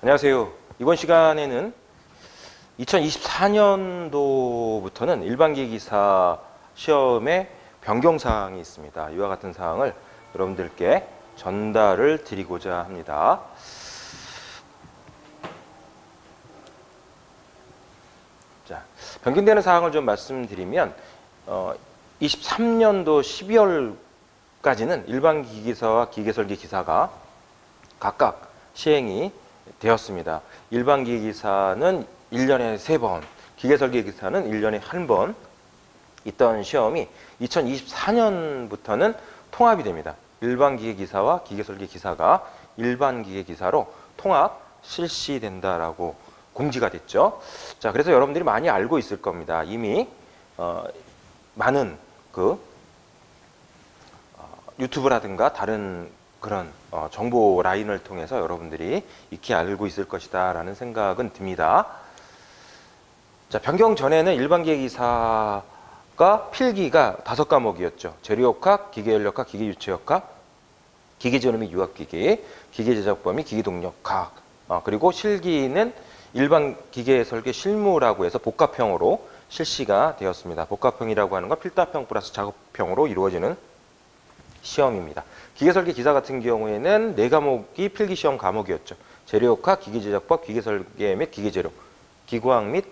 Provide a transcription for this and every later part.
안녕하세요. 이번 시간에는 2024년도부터는 일반기기사 시험에 변경사항이 있습니다. 이와 같은 사항을 여러분들께 전달을 드리고자 합니다. 자, 변경되는 사항을 좀 말씀드리면 23년도 12월까지는 일반기기사와 기계설계기사가 각각 시행이 되었습니다. 일반기기사는 1년에 3번, 기계설계기사는 1년에 1번 있던 시험이 2024년부터는 통합이 됩니다. 일반기계기사와 기계설계기사가 일반기계기사로 통합 실시된다라고 공지가 됐죠. 자, 그래서 여러분들이 많이 알고 있을 겁니다. 이미 많은 유튜브라든가 다른 그런 정보 라인을 통해서 여러분들이 익히 알고 있을 것이다 라는 생각은 듭니다. 자, 변경 전에는 일반기계기사가 필기가 5과목이었죠. 재료역학, 기계연력학, 기계유체역학, 기계제로 및 유압기기, 기계제작법 및 기계동력학, 그리고 실기는 일반 기계설계 실무라고 해서 복합형으로 실시가 되었습니다. 복합형이라고 하는 건 필답형 플러스 작업형으로 이루어지는 시험입니다. 기계설계 기사 같은 경우에는 4과목이 필기시험 과목이었죠. 재료역학, 기계제작법, 기계설계 및 기계재료, 기구학 및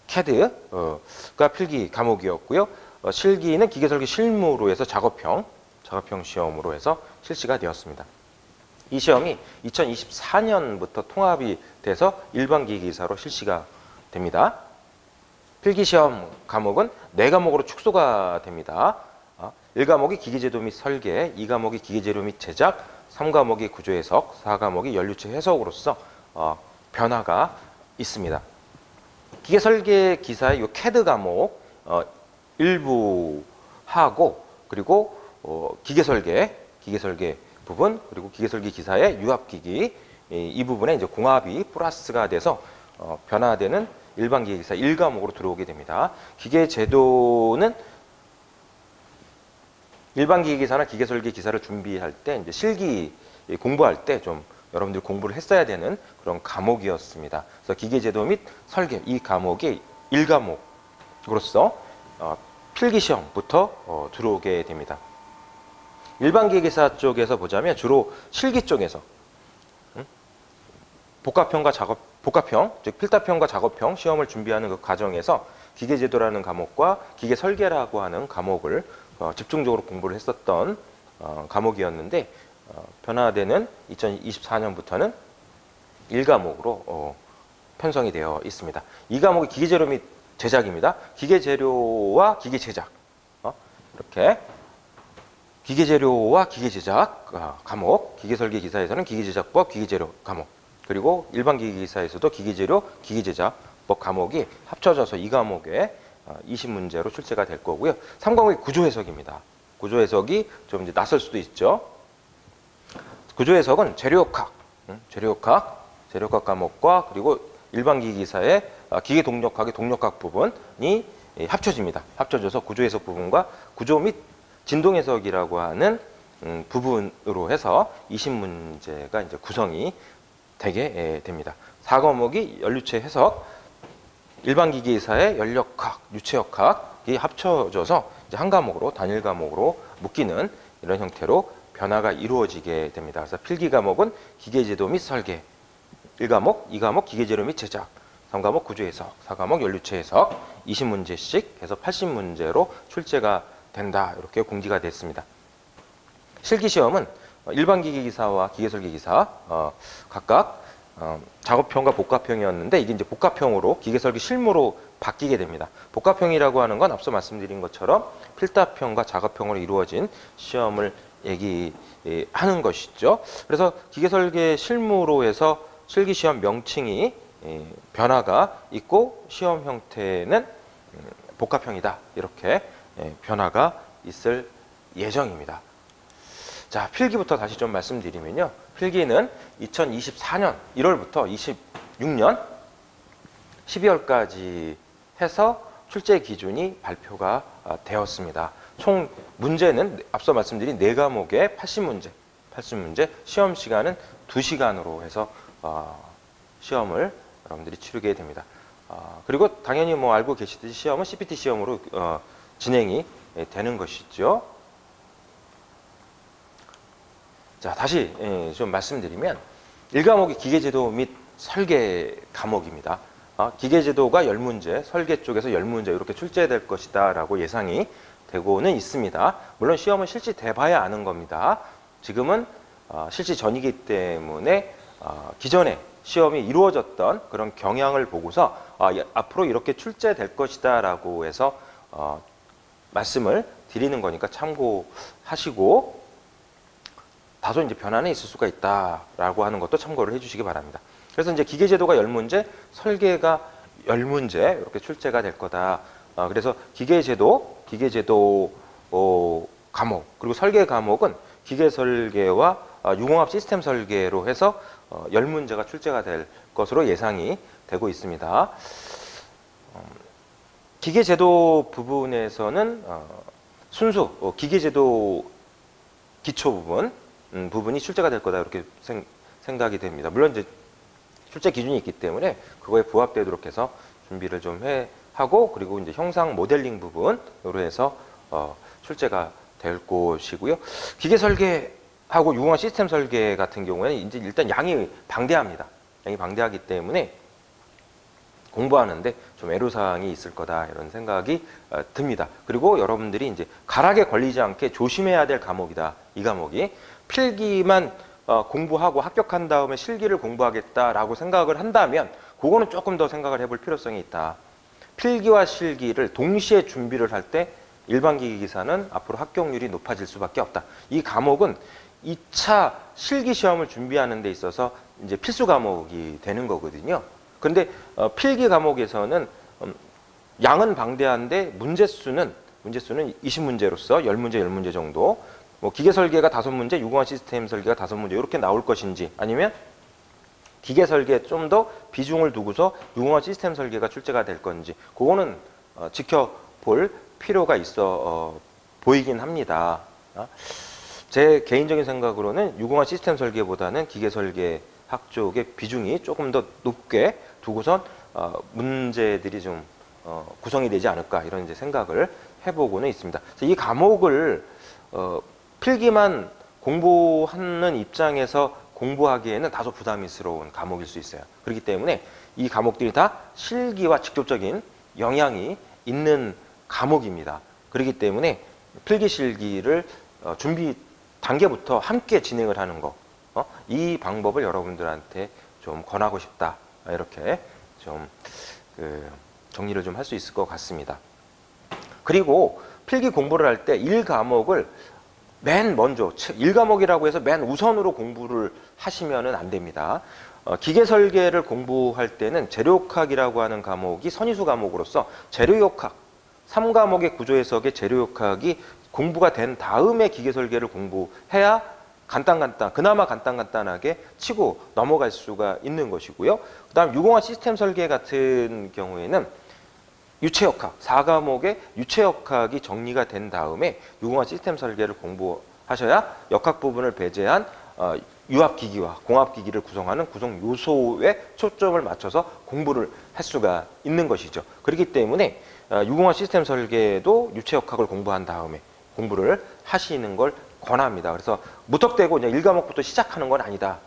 CAD가 필기 과목이었고요. 실기는 기계설계 실무로 해서 작업형 시험으로 해서 실시가 되었습니다. 이 시험이 2024년부터 통합이 돼서 일반기계기사로 실시가 됩니다. 필기시험 과목은 4과목으로 축소가 됩니다. 1과목이 기계제도 및 설계, 2과목이 기계재료 및 제작, 3과목이 구조해석, 4과목이 연료체 해석으로서 변화가 있습니다. 기계설계 기사의 이 CAD 과목 일부 하고, 그리고 기계설계 부분, 그리고 기계설계 기사의 유압기기 이 부분에 이제 공합이 플러스가 돼서 변화되는 일반기계기사 1과목으로 들어오게 됩니다. 기계제도는 일반기계기사나 기계설계기사를 준비할 때 이제 실기 공부할 때 좀 여러분들 공부를 했어야 되는 그런 과목이었습니다. 그래서 기계제도 및 설계 이 과목이 1과목으로서 필기시험부터 들어오게 됩니다. 일반기계기사 쪽에서 보자면 주로 실기 쪽에서 복합형, 즉 필답형과 작업형 시험을 준비하는 그 과정에서 기계제도라는 과목과 기계설계라고 하는 과목을 집중적으로 공부를 했었던 과목이었는데 변화되는 2024년부터는 1과목으로 편성이 되어 있습니다. 이 과목이 기계재료 및 제작입니다. 기계재료와 기계제작 이렇게 기계재료와 기계제작 과목, 기계설계기사에서는 기계제작법, 기계재료 과목, 그리고 일반기계기사에서도 기계재료, 기계제작법 과목이 합쳐져서 이 과목에 20문제로 출제가 될 거고요. 3과목이 구조해석입니다. 구조해석이 좀 이제 낯설 수도 있죠. 구조해석은 재료역학 과목과 그리고 일반기계기사의 기계동력학의 동력학 부분이 합쳐집니다. 합쳐져서 구조해석 부분과 구조 및 진동해석이라고 하는 부분으로 해서 20문제가 이제 구성이 되게 됩니다. 4과목이 연료체 해석, 일반기계사의 연력학, 유체역학이 합쳐져서 이제 한 과목으로 단일 과목으로 묶이는 이런 형태로 변화가 이루어지게 됩니다. 그래서 필기 과목은 기계제도 및 설계, 1과목, 2과목 기계재료 및 제작, 3과목 구조해석, 4과목 연료체 해석, 20문제씩 해서 80문제로 출제가 된다. 이렇게 공지가 됐습니다. 실기시험은 일반기계기사와 기계설계기사 각각 작업형과 복합형이었는데 이게 이제 복합형으로 기계설계 실무로 바뀌게 됩니다. 복합형이라고 하는 건 앞서 말씀드린 것처럼 필답형과 작업형으로 이루어진 시험을 얘기하는 것이죠. 그래서 기계설계 실무로 해서 실기시험 명칭이 변화가 있고 시험 형태는 복합형이다. 이렇게 변화가 있을 예정입니다. 자, 필기부터 다시 좀 말씀드리면요. 필기는 2024년 1월부터 26년 12월까지 해서 출제 기준이 발표가 되었습니다. 총 문제는 앞서 말씀드린 4과목에 80문제, 시험 시간은 2시간으로 해서 시험을 여러분들이 치르게 됩니다. 그리고 당연히 뭐 알고 계시듯이 시험은 CPT 시험으로 진행이 되는 것이죠. 자, 다시 좀 말씀드리면 1과목이 기계제도 및 설계 과목입니다. 기계제도가 10문제, 설계 쪽에서 10문제 이렇게 출제될 것이다 라고 예상이 되고는 있습니다. 물론 시험은 실시 돼봐야 아는 겁니다. 지금은 실시 전이기 때문에 기존에 시험이 이루어졌던 그런 경향을 보고서 앞으로 이렇게 출제될 것이다 라고 해서 말씀을 드리는 거니까 참고하시고, 다소 이제 변화는 있을 수가 있다라고 하는 것도 참고를 해주시기 바랍니다. 그래서 이제 기계제도가 10문제, 설계가 10문제 이렇게 출제가 될 거다. 그래서 기계제도 과목, 그리고 설계 과목은 기계설계와 유공합 시스템 설계로 해서 10문제가 출제가 될 것으로 예상이 되고 있습니다. 기계제도 부분에서는 순수 기계제도 기초 부분이 출제가 될 거다 이렇게 생각이 됩니다. 물론 이제 출제 기준이 있기 때문에 그거에 부합되도록 해서 준비를 좀 하고, 그리고 이제 형상 모델링 부분으로 해서 출제가 될 것이고요. 기계 설계하고 유공합 시스템 설계 같은 경우에는 이제 일단 양이 방대합니다. 양이 방대하기 때문에 공부하는데 좀 애로사항이 있을 거다 이런 생각이 듭니다. 그리고 여러분들이 이제 가락에 걸리지 않게 조심해야 될 과목이다. 이 과목이 필기만 공부하고 합격한 다음에 실기를 공부하겠다라고 생각을 한다면 그거는 조금 더 생각을 해볼 필요성이 있다. 필기와 실기를 동시에 준비를 할 때 일반 기기기사는 앞으로 합격률이 높아질 수밖에 없다. 이 과목은 2차 실기 시험을 준비하는 데 있어서 이제 필수 과목이 되는 거거든요. 근데 필기 과목에서는 양은 방대한데 문제수는 20문제로서 10문제 정도, 뭐 기계 설계가 5문제, 유공합 시스템 설계가 5문제 이렇게 나올 것인지, 아니면 기계 설계에 좀 더 비중을 두고서 유공합 시스템 설계가 출제가 될 건지, 그거는 지켜볼 필요가 있어 보이긴 합니다. 제 개인적인 생각으로는 유공합 시스템 설계보다는 기계 설계 학 쪽의 비중이 조금 더 높게 두고선 문제들이 좀 구성이 되지 않을까 이런 이제 생각을 해보고는 있습니다. 그래서 이 과목을 필기만 공부하는 입장에서 공부하기에는 다소 부담스러운 과목일 수 있어요. 그렇기 때문에 이 과목들이 다 실기와 직접적인 영향이 있는 과목입니다. 그렇기 때문에 필기 실기를 준비 단계부터 함께 진행을 하는 거, 이 방법을 여러분들한테 좀 권하고 싶다. 이렇게 좀 정리를 좀 할 수 있을 것 같습니다. 그리고 필기 공부를 할 때 1과목을 맨 먼저 1과목이라고 해서 맨 우선으로 공부를 하시면은 안 됩니다. 기계 설계를 공부할 때는 재료역학이라고 하는 과목이 선의수 과목으로서 재료역학 3과목의 구조 해석의 재료역학이 공부가 된 다음에 기계 설계를 공부해야 그나마 간단하게 치고 넘어갈 수가 있는 것이고요. 그 다음 유공합 시스템 설계 같은 경우에는 유체역학, 4과목의 유체역학이 정리가 된 다음에 유공합 시스템 설계를 공부하셔야 역학 부분을 배제한 유압기기와 공압기기를 구성하는 구성 요소에 초점을 맞춰서 공부를 할 수가 있는 것이죠. 그렇기 때문에 유공합 시스템 설계도 유체역학을 공부한 다음에 공부를 하시는 걸 권합니다. 그래서 무턱대고 그냥 1과목부터 시작하는 건 아니다.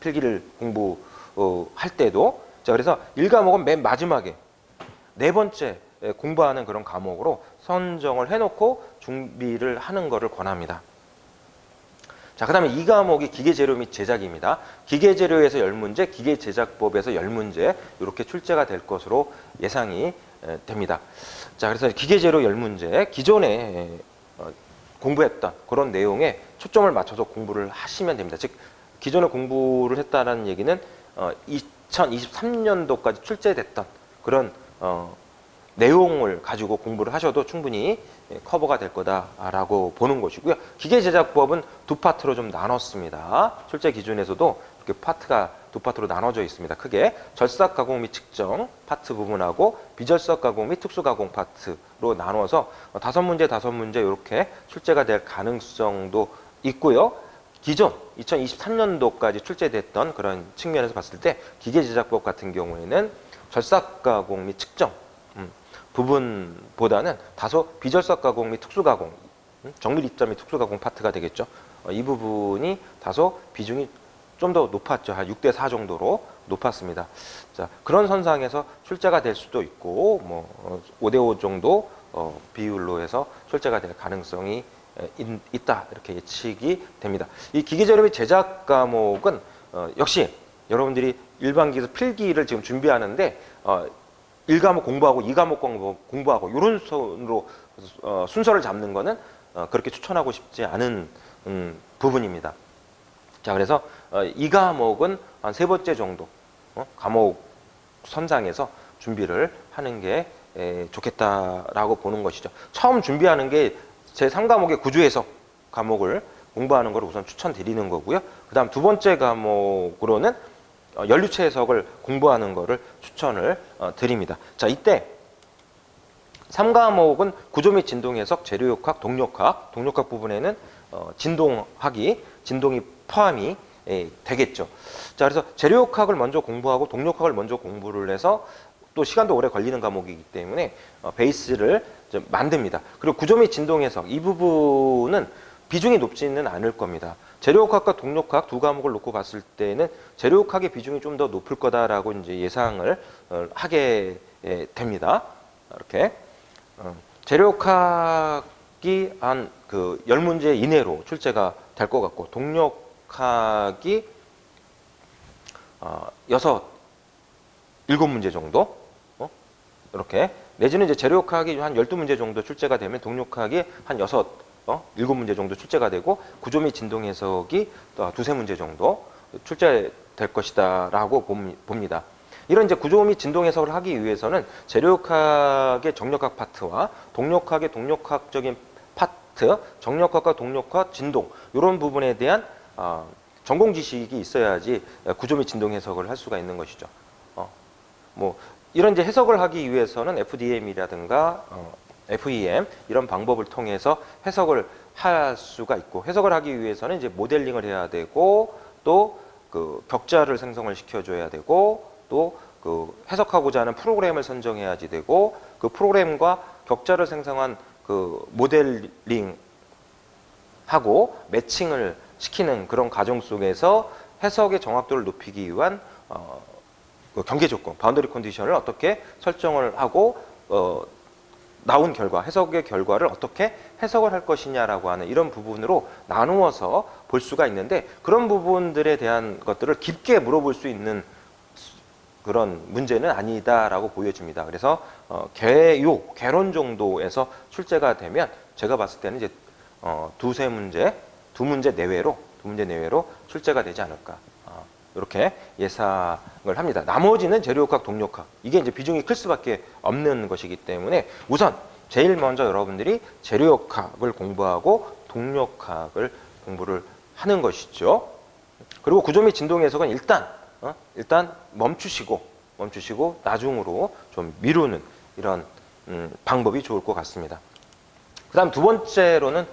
필기를 공부할 때도. 자, 그래서 1과목은 맨 마지막에 4번째 공부하는 그런 과목으로 선정을 해놓고 준비를 하는 것을 권합니다. 자, 그 다음에 2과목이 기계재료 및 제작입니다. 기계재료에서 10문제, 기계제작법에서 10문제 이렇게 출제가 될 것으로 예상이 됩니다. 자, 그래서 기계재료 10문제, 기존에 공부했던 그런 내용에 초점을 맞춰서 공부를 하시면 됩니다. 즉 기존에 공부를 했다는 얘기는 2023년도까지 출제됐던 그런 내용을 가지고 공부를 하셔도 충분히 커버가 될 거다라고 보는 것이고요. 기계제작법은 두 파트로 좀 나눴습니다. 출제 기준에서도 이렇게 파트가 두 파트로 나눠져 있습니다. 크게 절삭 가공 및 측정 파트 부분하고 비절삭 가공 및 특수 가공 파트로 나눠서 5문제 이렇게 출제가 될 가능성도 있고요. 기존 2023년도까지 출제됐던 그런 측면에서 봤을 때 기계제작법 같은 경우에는 절삭가공 및 측정 부분보다는 다소 비절삭가공 및 특수가공, 정밀 입자 및 특수가공 파트가 되겠죠. 이 부분이 다소 비중이 좀 더 높았죠. 한 6대4 정도로 높았습니다. 자, 그런 선상에서 출제가 될 수도 있고, 뭐 5대5 정도 비율로 해서 출제가 될 가능성이 있다, 이렇게 예측이 됩니다. 이 기계재료 및 제작 과목은 역시 여러분들이 일반 기에서 필기를 지금 준비하는데 1과목 공부하고 2과목 공부하고 이런 순으로 순서를 잡는 거는 그렇게 추천하고 싶지 않은 부분입니다. 자, 그래서 이 과목은 한 3번째 정도 과목 선상에서 준비를 하는 게 좋겠다라고 보는 것이죠. 처음 준비하는 게 제3과목의 구조해석 과목을 공부하는 걸 우선 추천드리는 거고요. 그 다음 2번째 과목으로는 연료체 해석을 공부하는 거를 추천을 드립니다. 자, 이때 3과목은 구조 및 진동 해석, 재료역학, 동력학, 동력학 부분에는 진동이 포함이 되겠죠. 자, 그래서 재료역학을 먼저 공부하고 동력학을 먼저 공부를 해서 또 시간도 오래 걸리는 과목이기 때문에 베이스를 좀 만듭니다. 그리고 구조 및 진동 해석 이 부분은 비중이 높지는 않을 겁니다. 재료역학과 동력학 두 과목을 놓고 봤을 때는 재료역학의 비중이 좀 더 높을 거다라고 이제 예상을 하게 됩니다. 이렇게 재료역학이 한 그 10문제 이내로 출제가 될 것 같고 동력학이 7문제 정도 이렇게 내지는 이제 재료역학이 한 12문제 정도 출제가 되면 동력학이 한 7문제 정도 출제가 되고 구조 및 진동 해석이 또 2-3문제 정도 출제될 것이다 라고 봅니다. 이런 이제 구조 및 진동 해석을 하기 위해서는 재료역학의 정력학 파트와 동력학의 동력학적인 파트, 정력학과 동력학, 진동 이런 부분에 대한 전공 지식이 있어야지 구조 및 진동 해석을 할 수가 있는 것이죠. 뭐 이런 이제 해석을 하기 위해서는 FDM이라든가 FEM 이런 방법을 통해서 해석을 할 수가 있고 해석을 하기 위해서는 이제 모델링을 해야 되고 또 그 격자를 생성을 시켜줘야 되고 또 그 해석하고자 하는 프로그램을 선정해야지 되고 그 프로그램과 격자를 생성한 그 모델링하고 매칭을 시키는 그런 과정 속에서 해석의 정확도를 높이기 위한 그 경계 조건, 바운더리 컨디션을 어떻게 설정을 하고 나온 결과, 해석의 결과를 어떻게 해석을 할 것이냐라고 하는 이런 부분으로 나누어서 볼 수가 있는데 그런 부분들에 대한 것들을 깊게 물어볼 수 있는 그런 문제는 아니다라고 보여집니다. 그래서 개론 정도에서 출제가 되면 제가 봤을 때는 이제 2문제 내외로 출제가 되지 않을까. 이렇게 예상을 합니다. 나머지는 재료역학, 동력학 이게 이제 비중이 클 수밖에 없는 것이기 때문에 우선 제일 먼저 여러분들이 재료역학을 공부하고 동력학을 공부를 하는 것이죠. 그리고 구조 및 진동 해석은 일단 멈추시고 나중으로 좀 미루는 이런 방법이 좋을 것 같습니다. 그다음 2번째로는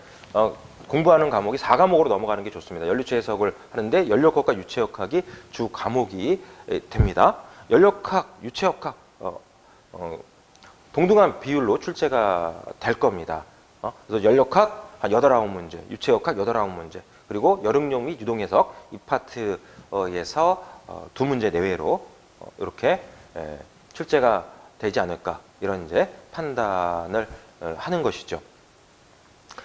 공부하는 과목이 4과목으로 넘어가는 게 좋습니다. 연료체 해석을 하는데 연료역학과 유체역학이 주 과목이 됩니다. 연료역학, 유체역학 동등한 비율로 출제가 될 겁니다. 그래서 연료역학 한 8, 9문제, 유체역학 8, 9문제 그리고 여름용 및 유동해석 이 파트에서 2문제 내외로 이렇게 출제가 되지 않을까 이런 이제 판단을 하는 것이죠.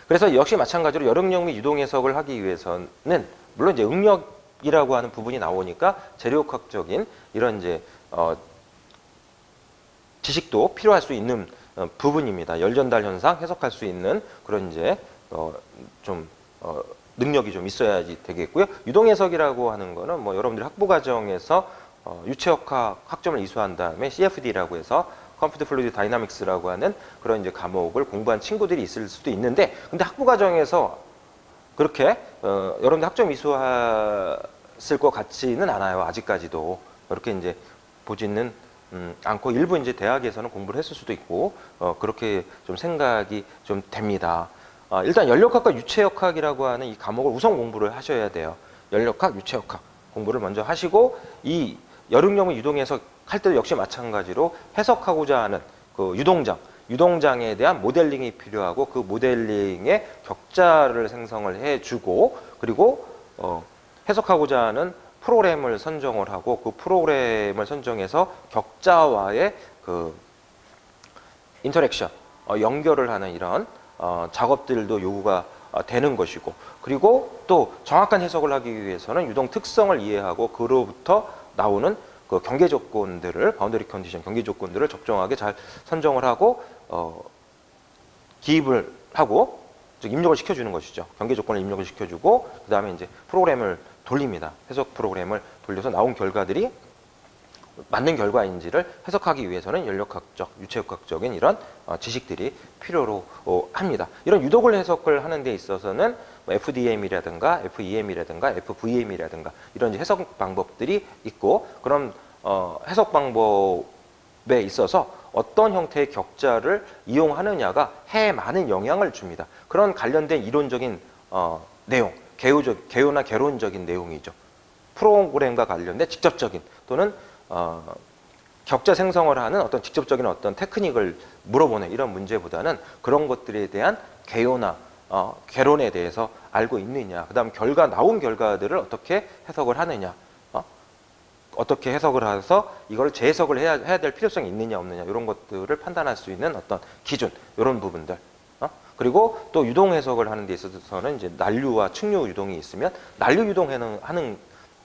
그래서 역시 마찬가지로 여름용 및 유동 해석을 하기 위해서는 물론 이제 응력이라고 하는 부분이 나오니까 재료역학적인 이런 이제 지식도 필요할 수 있는 부분입니다. 열전달 현상 해석할 수 있는 그런 이제 능력이 좀 있어야지 되겠고요. 유동 해석이라고 하는 거는 뭐 여러분들이 학부 과정에서 유체역학 학점을 이수한 다음에 CFD라고 해서 컴퓨터 플루이드 다이나믹스라고 하는 그런 이제 과목을 공부한 친구들이 있을 수도 있는데 근데 학부 과정에서 그렇게 여러분들 학점 이수했을 것 같지는 않아요. 아직까지도 그렇게 이제 보지는 않고 일부 이제 대학에서는 공부를 했을 수도 있고 그렇게 좀 생각이 좀 됩니다. 일단 연력학과 유체역학이라고 하는 이 과목을 우선 공부를 하셔야 돼요. 연력학, 유체역학 공부를 먼저 하시고 이 여릉역의 유동해석 할 때도 역시 마찬가지로 해석하고자 하는 그 유동장에 대한 모델링이 필요하고 그 모델링의 격자를 생성을 해주고 그리고 해석하고자 하는 프로그램을 선정을 하고 그 프로그램을 선정해서 격자와의 그 인터랙션, 연결을 하는 이런 작업들도 요구가 되는 것이고 그리고 또 정확한 해석을 하기 위해서는 유동 특성을 이해하고 그로부터 나오는 그 경계 조건들을 바운더리 컨디션 경계 조건들을 적정하게 잘 선정을 하고 기입을 하고 즉 입력을 시켜주는 것이죠. 경계 조건을 입력을 시켜주고 그 다음에 이제 프로그램을 돌립니다. 해석 프로그램을 돌려서 나온 결과들이 맞는 결과인지를 해석하기 위해서는 연력학적, 유체역학적인 이런 지식들이 필요로 합니다. 이런 유독을 해석을 하는 데 있어서는 FDM이라든가 FEM이라든가 FVM이라든가 이런 이제 해석 방법들이 있고 그런 해석 방법에 있어서 어떤 형태의 격자를 이용하느냐가 해에 많은 영향을 줍니다. 그런 관련된 이론적인 내용, 개요나 개론적인 내용이죠. 프로그램과 관련된 직접적인 또는 격자 생성을 하는 어떤 직접적인 어떤 테크닉을 물어보는 이런 문제보다는 그런 것들에 대한 개요나 개론에 대해서 알고 있느냐, 그 다음 나온 결과들을 어떻게 해석을 하느냐, 어떻게 해석을 해서 이걸 재해석을 해야 될 필요성이 있느냐 없느냐 이런 것들을 판단할 수 있는 어떤 기준 이런 부분들. 그리고 또 유동 해석을 하는 데 있어서는 이제 난류와 측류 유동이 있으면 난류 유동하는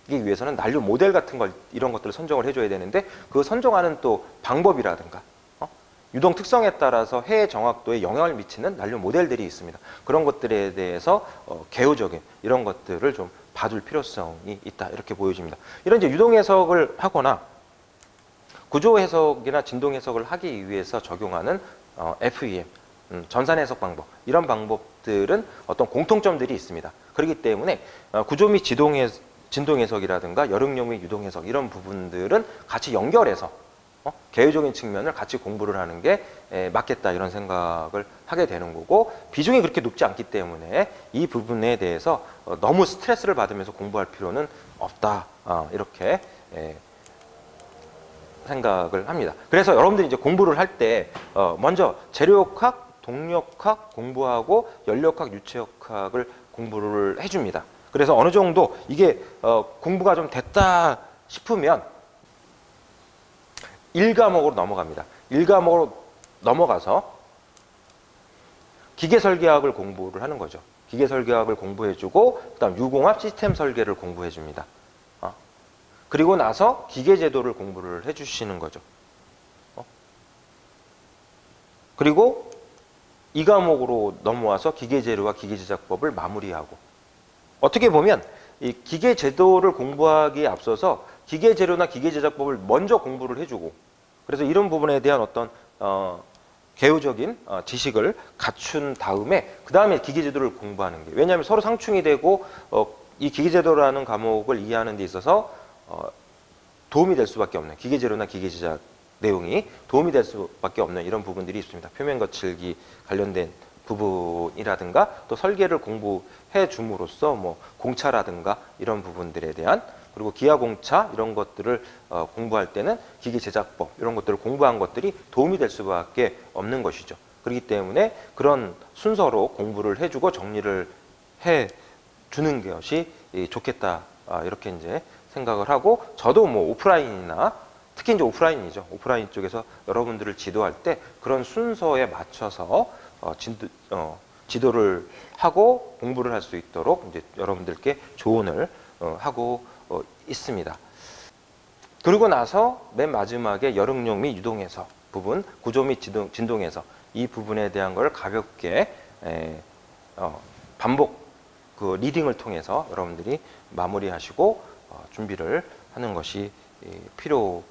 위해서는 난류 모델 같은 걸 이런 것들을 선정을 해줘야 되는데 그 선정하는 또 방법이라든가 유동 특성에 따라서 해의 정확도에 영향을 미치는 난류 모델들이 있습니다. 그런 것들에 대해서 개요적인 이런 것들을 좀 봐둘 필요성이 있다 이렇게 보여집니다. 이런 이제 유동 해석을 하거나 구조 해석이나 진동 해석을 하기 위해서 적용하는 FEM 전산 해석 방법 이런 방법들은 어떤 공통점들이 있습니다. 그렇기 때문에 구조 및 진동 해석이라든가 여릉역 및 유동 해석 이런 부분들은 같이 연결해서 개요적인 측면을 같이 공부를 하는 게 맞겠다 이런 생각을 하게 되는 거고 비중이 그렇게 높지 않기 때문에 이 부분에 대해서 너무 스트레스를 받으면서 공부할 필요는 없다 이렇게 생각을 합니다. 그래서 여러분들이 이제 공부를 할 때 먼저 재료역학, 동력학 공부하고 연력학, 유체역학을 공부를 해줍니다. 그래서 어느 정도 이게 공부가 좀 됐다 싶으면 1과목으로 넘어갑니다. 1과목으로 넘어가서 기계설계학을 공부를 하는 거죠. 기계설계학을 공부해주고 그다음 유공합 시스템 설계를 공부해줍니다. 그리고 나서 기계제도를 공부를 해주시는 거죠. 그리고 2과목으로 넘어와서 기계재료와 기계제작법을 마무리하고 어떻게 보면 이 기계제도를 공부하기에 앞서서 기계재료나 기계제작법을 먼저 공부를 해주고 그래서 이런 부분에 대한 어떤 개요적인 지식을 갖춘 다음에 그 다음에 기계제도를 공부하는 게 왜냐하면 서로 상충이 되고 이 기계제도라는 과목을 이해하는 데 있어서 도움이 될 수밖에 없는 기계재료나 기계제작 내용이 도움이 될 수밖에 없는 이런 부분들이 있습니다. 표면 거칠기 관련된 부분이라든가 또 설계를 공부해 줌으로써 뭐 공차라든가 이런 부분들에 대한 그리고 기하공차 이런 것들을 공부할 때는 기계제작법 이런 것들을 공부한 것들이 도움이 될 수밖에 없는 것이죠. 그렇기 때문에 그런 순서로 공부를 해주고 정리를 해주는 것이 좋겠다 이렇게 이제 생각을 하고 저도 뭐 오프라인이나 특히 이제 오프라인이죠. 오프라인 쪽에서 여러분들을 지도할 때 그런 순서에 맞춰서 지도를 하고 공부를 할 수 있도록 이제 여러분들께 조언을 하고 있습니다. 그리고 나서 맨 마지막에 여릉역 및 유동해석 부분, 구조 및 진동해석 이 부분에 대한 걸 가볍게 반복 그 리딩을 통해서 여러분들이 마무리하시고 준비를 하는 것이 필요하다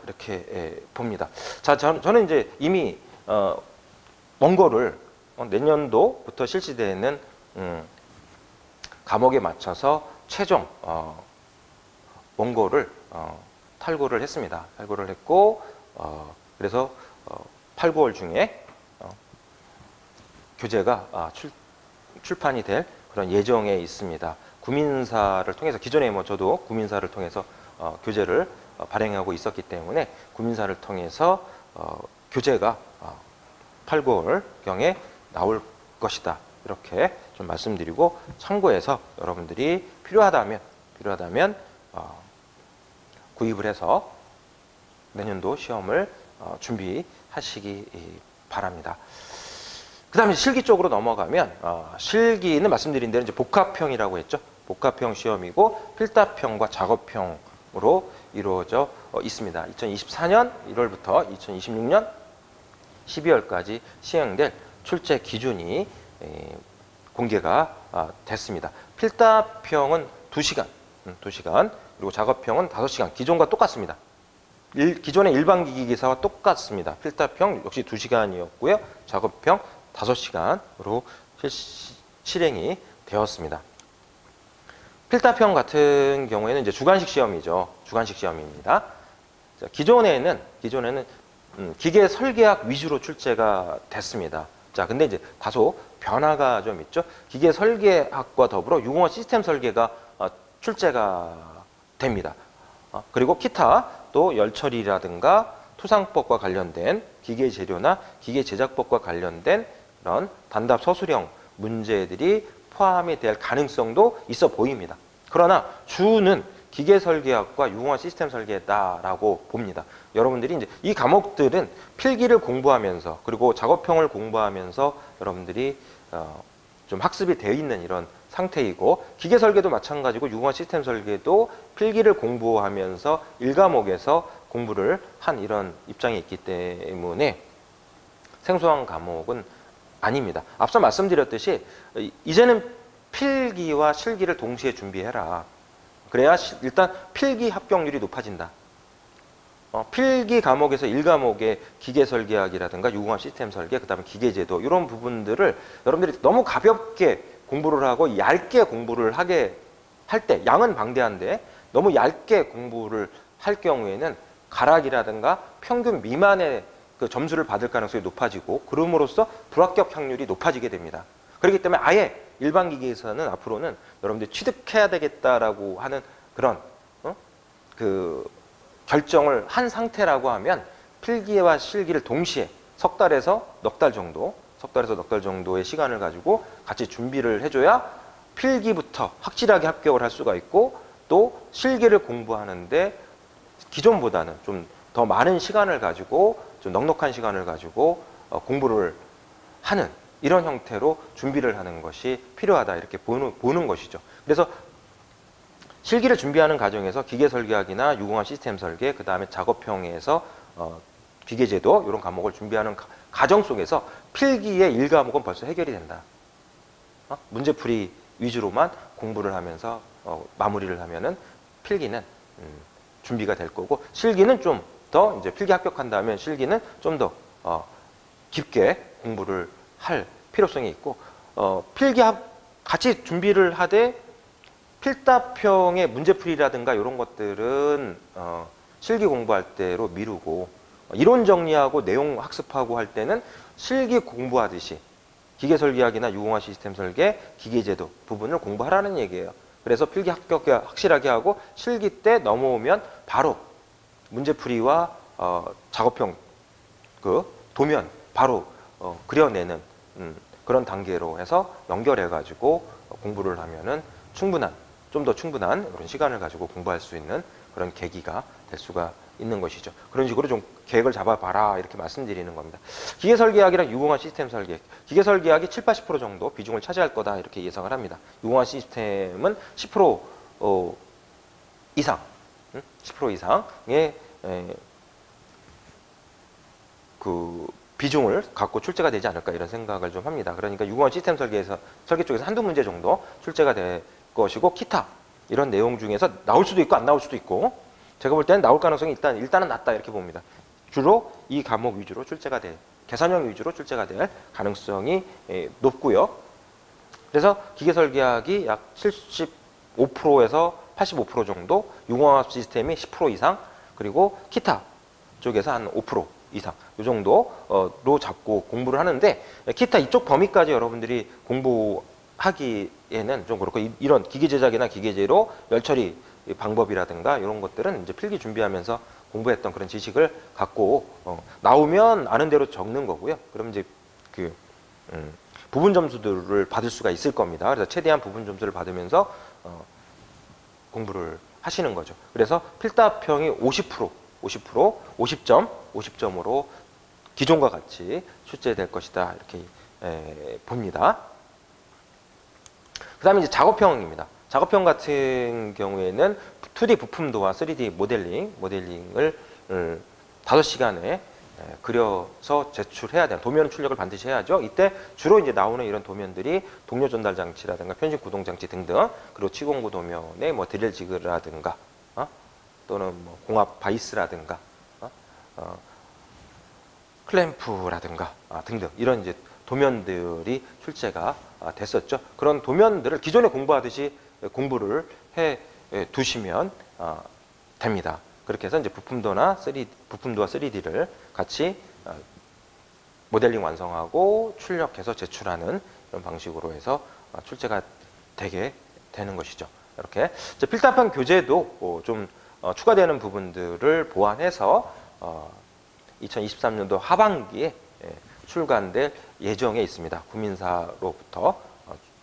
이렇게 봅니다. 자, 저는 이제 이미 원고를 내년도부터 실시되는 과목에 맞춰서 최종 원고를 탈고를 했습니다. 탈고를 했고 그래서 8, 9월 중에 교재가 출판이 될 그런 예정에 있습니다. 구민사를 통해서 기존에 저도 구민사를 통해서 교재를 발행하고 있었기 때문에 구민사를 통해서 교재가 8, 9월경에 나올 것이다. 이렇게 좀 말씀드리고 참고해서 여러분들이 필요하다면 구입을 해서 내년도 시험을 준비하시기 바랍니다. 그 다음에 실기 쪽으로 넘어가면 실기는 말씀드린 대로 이제 복합형이라고 했죠. 복합형 시험이고 필답형과 작업형으로 이루어져 있습니다. 2024년 1월부터 2026년 12월까지 시행될 출제 기준이 공개가 됐습니다. 필답형은 2시간, 그리고 작업형은 5시간, 기존과 똑같습니다. 기존의 일반 기기기사와 똑같습니다. 필답형 역시 2시간이었고요. 작업형 5시간으로 실행이 되었습니다. 필답형 같은 경우에는 이제 주관식 시험이죠. 주관식 시험입니다. 자, 기존에는 기계 설계학 위주로 출제가 됐습니다. 자, 근데 이제 다소 변화가 좀 있죠. 기계 설계학과 더불어 유공화 시스템 설계가 출제가 됩니다. 그리고 기타 또 열처리라든가 투상법과 관련된 기계 재료나 기계 제작법과 관련된 그런 단답 서술형 문제들이 포함이 될 가능성도 있어 보입니다. 그러나 주는 기계 설계학과 유공화 시스템 설계다라고 봅니다. 여러분들이 이제 이 과목들은 필기를 공부하면서 그리고 작업형을 공부하면서 여러분들이 좀 학습이 되어 있는 이런 상태이고, 기계 설계도 마찬가지고 유공화 시스템 설계도 필기를 공부하면서 1과목에서 공부를 한 이런 입장이 있기 때문에 생소한 과목은 아닙니다. 앞서 말씀드렸듯이 이제는 필기와 실기를 동시에 준비해라. 그래야 일단 필기 합격률이 높아진다. 필기 과목에서 1과목의 기계 설계학이라든가 유공화 시스템 설계, 그 다음에 기계제도 이런 부분들을 여러분들이 너무 가볍게 공부를 하고 얇게 공부를 하게 할 때, 양은 방대한데 너무 얇게 공부를 할 경우에는 가락이라든가 평균 미만의 그 점수를 받을 가능성이 높아지고, 그럼으로써 불합격 확률이 높아지게 됩니다. 그렇기 때문에 아예 일반 기계에서는 앞으로는 여러분들이 취득해야 되겠다라고 하는 그런 그 결정을 한 상태라고 하면 필기와 실기를 동시에 석 달에서 넉 달 정도의 시간을 가지고 같이 준비를 해줘야 필기부터 확실하게 합격을 할 수가 있고, 또 실기를 공부하는데 기존보다는 좀 더 많은 시간을 가지고, 좀 넉넉한 시간을 가지고 공부를 하는 이런 형태로 준비를 하는 것이 필요하다, 이렇게 보는 것이죠. 그래서 실기를 준비하는 과정에서 기계 설계학이나 유공화 시스템 설계, 그 다음에 작업형에서 기계제도 이런 과목을 준비하는 과정 속에서 필기의 1과목은 벌써 해결이 된다. 문제풀이 위주로만 공부를 하면서 마무리를 하면은 필기는 준비가 될 거고, 실기는 좀 더 이제 필기 합격한다면 실기는 좀 더 깊게 공부를 할 필요성이 있고, 필기 같이 준비를 하되 필답형의 문제풀이라든가 이런 것들은 실기 공부할 때로 미루고, 이론 정리하고 내용 학습하고 할 때는 실기 공부하듯이 기계 설계학이나 유공화 시스템 설계, 기계제도 부분을 공부하라는 얘기예요. 그래서 필기 합격 확실하게 하고 실기 때 넘어오면 바로 문제풀이와 작업형 그 도면 바로 그려내는 그런 단계로 해서 연결해가지고 공부를 하면은 좀 더 충분한 그런 시간을 가지고 공부할 수 있는 그런 계기가 될 수가 있는 것이죠. 그런 식으로 좀 계획을 잡아봐라, 이렇게 말씀드리는 겁니다. 기계 설계학이랑 유공화 시스템 설계, 기계 설계학이 7, 80% 정도 비중을 차지할 거다, 이렇게 예상을 합니다. 유공화 시스템은 10% 이상, 10% 이상의 그 비중을 갖고 출제가 되지 않을까, 이런 생각을 좀 합니다. 그러니까 유공화 시스템 설계 쪽에서 한두 문제 정도 출제가 될 것이고, 기타 이런 내용 중에서 나올 수도 있고 안 나올 수도 있고, 제가 볼 때는 나올 가능성이 일단은 낮다, 이렇게 봅니다. 주로 이 과목 위주로 출제가 될, 계산형 위주로 출제가 될 가능성이 높고요. 그래서 기계 설계학이 약 75%에서 85% 정도, 융합 시스템이 10% 이상, 그리고 기타 쪽에서 한 5% 이상 이 정도로 잡고 공부를 하는데, 기타 이쪽 범위까지 여러분들이 공부하기에는 좀 그렇고, 이런 기계 제작이나 기계 제로 열처리 방법이라든가 이런 것들은 이제 필기 준비하면서 공부했던 그런 지식을 갖고 나오면 아는 대로 적는 거고요. 그럼 이제 그 부분 점수들을 받을 수가 있을 겁니다. 그래서 최대한 부분 점수를 받으면서 공부를 하시는 거죠. 그래서 필답형이 50%, 50점으로 기존과 같이 출제될 것이다, 이렇게 봅니다. 그 다음에 이제 작업형입니다. 작업형 같은 경우에는 2D 부품도와 3D 모델링을 5시간에 그려서 제출해야 돼요. 도면 출력을 반드시 해야죠. 이때 주로 이제 나오는 이런 도면들이 동료 전달 장치라든가 편식 구동 장치 등등, 그리고 치공구 도면의 뭐 드릴 지그라든가 또는 뭐 공합 바이스라든가 클램프라든가 등등, 이런 이제 도면들이 출제가 됐었죠. 그런 도면들을 기존에 공부하듯이 공부를 해 두시면 됩니다. 그렇게 해서 이제 부품도와 3D를 같이 모델링 완성하고 출력해서 제출하는 이런 방식으로 해서 출제가 되게 되는 것이죠. 이렇게 필답형 교재도 좀 추가되는 부분들을 보완해서 2023년도 하반기에 출간될 예정에 있습니다. 구민사로부터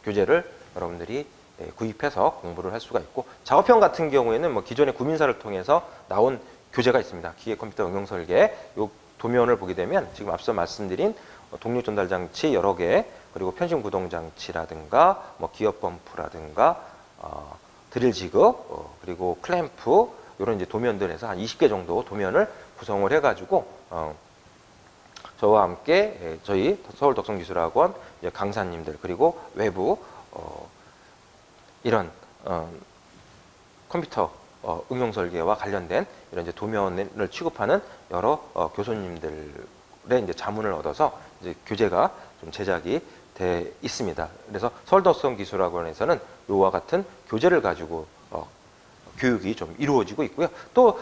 교재를 여러분들이 구입해서 공부를 할 수가 있고, 작업형 같은 경우에는 뭐 기존의 구민사를 통해서 나온 교재가 있습니다. 기계 컴퓨터 응용 설계. 요 도면을 보게 되면 지금 앞서 말씀드린 동력 전달 장치 여러 개, 그리고 편심 구동 장치라든가 뭐 기업 범프라든가 드릴 지그, 그리고 클램프, 이런 이제 도면들에서 한 20개 정도 도면을 구성을 해가지고 저와 함께 저희 서울덕성기술학원 강사님들, 그리고 외부 이런 컴퓨터 응용 설계와 관련된 이런 이제 도면을 취급하는 여러 교수님들의 이제 자문을 얻어서 이제 교재가 좀 제작이 돼 있습니다. 그래서 서울덕성기술학원에서는 이와 같은 교재를 가지고 교육이 좀 이루어지고 있고요. 또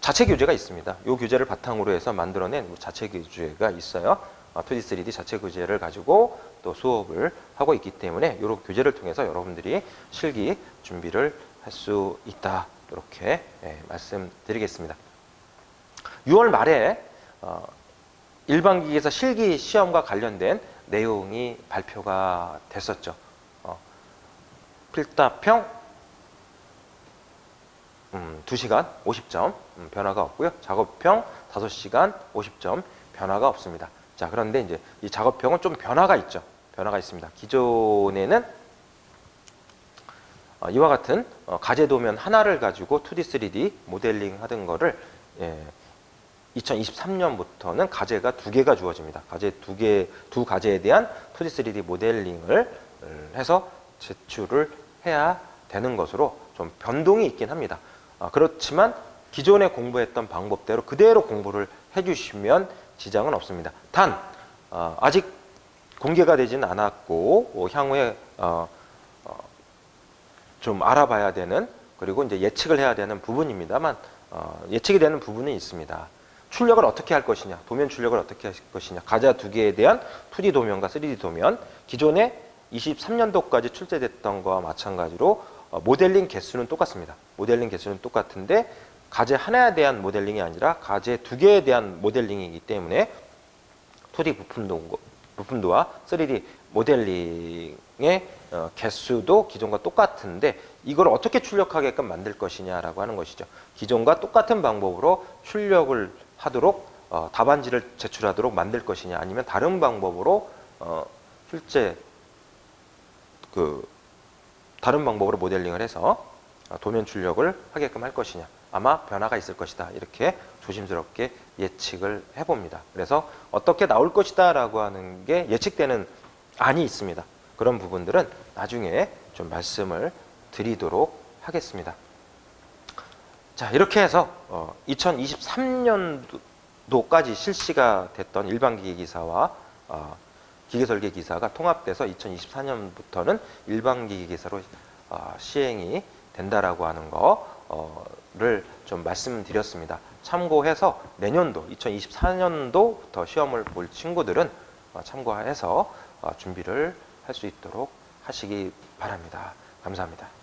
자체 교재가 있습니다. 이 교재를 바탕으로 해서 만들어낸 자체 교재가 있어요. 2D, 3D 자체 교재를 가지고 또 수업을 하고 있기 때문에 이런 교재를 통해서 여러분들이 실기 준비를 할 수 있다, 이렇게 말씀드리겠습니다. 6월 말에 일반기기에서 실기 시험과 관련된 내용이 발표가 됐었죠. 필답형 2시간 50점 변화가 없고요. 작업형 5시간 50점 변화가 없습니다. 자, 그런데 이제 이 작업형은 좀 변화가 있죠. 변화가 있습니다. 기존에는 이와 같은 가제 도면 하나를 가지고 2D, 3D 모델링 하던 거를 2023년부터는 가제가 2개가 주어집니다. 가제 두 가제에 대한 2D, 3D 모델링을 해서 제출을 해야 되는 것으로 좀 변동이 있긴 합니다. 그렇지만 기존에 공부했던 방법대로 그대로 공부를 해주시면 지장은 없습니다. 단 아직 공개가 되지는 않았고 향후에 좀 알아봐야 되는, 그리고 이제 예측을 해야 되는 부분입니다만 예측이 되는 부분은 있습니다. 출력을 어떻게 할 것이냐, 도면 출력을 어떻게 할 것이냐, 가자 2개에 대한 2D 도면과 3D 도면, 기존에 23년도까지 출제됐던 거와 마찬가지로 모델링 개수는 똑같습니다. 모델링 개수는 똑같은데 가제 하나에 대한 모델링이 아니라 가제 2개에 대한 모델링이기 때문에 2D 부품도와 3D 모델링의 개수도 기존과 똑같은데 이걸 어떻게 출력하게끔 만들 것이냐라고 하는 것이죠. 기존과 똑같은 방법으로 출력을 하도록 답안지를 제출하도록 만들 것이냐, 아니면 다른 방법으로 다른 방법으로 모델링을 해서 도면 출력을 하게끔 할 것이냐, 아마 변화가 있을 것이다, 이렇게 조심스럽게 예측을 해봅니다. 그래서 어떻게 나올 것이다 라고 하는 게 예측되는 안이 있습니다. 그런 부분들은 나중에 좀 말씀을 드리도록 하겠습니다. 자, 이렇게 해서 2023년도까지 실시가 됐던 일반기기기사와 기계설계기사가 통합돼서 2024년부터는 일반기기기사로 시행이 된다라고 하는 거를 좀 말씀드렸습니다. 참고해서 내년도 2024년도부터 시험을 볼 친구들은 참고해서 준비를 할 수 있도록 하시기 바랍니다. 감사합니다.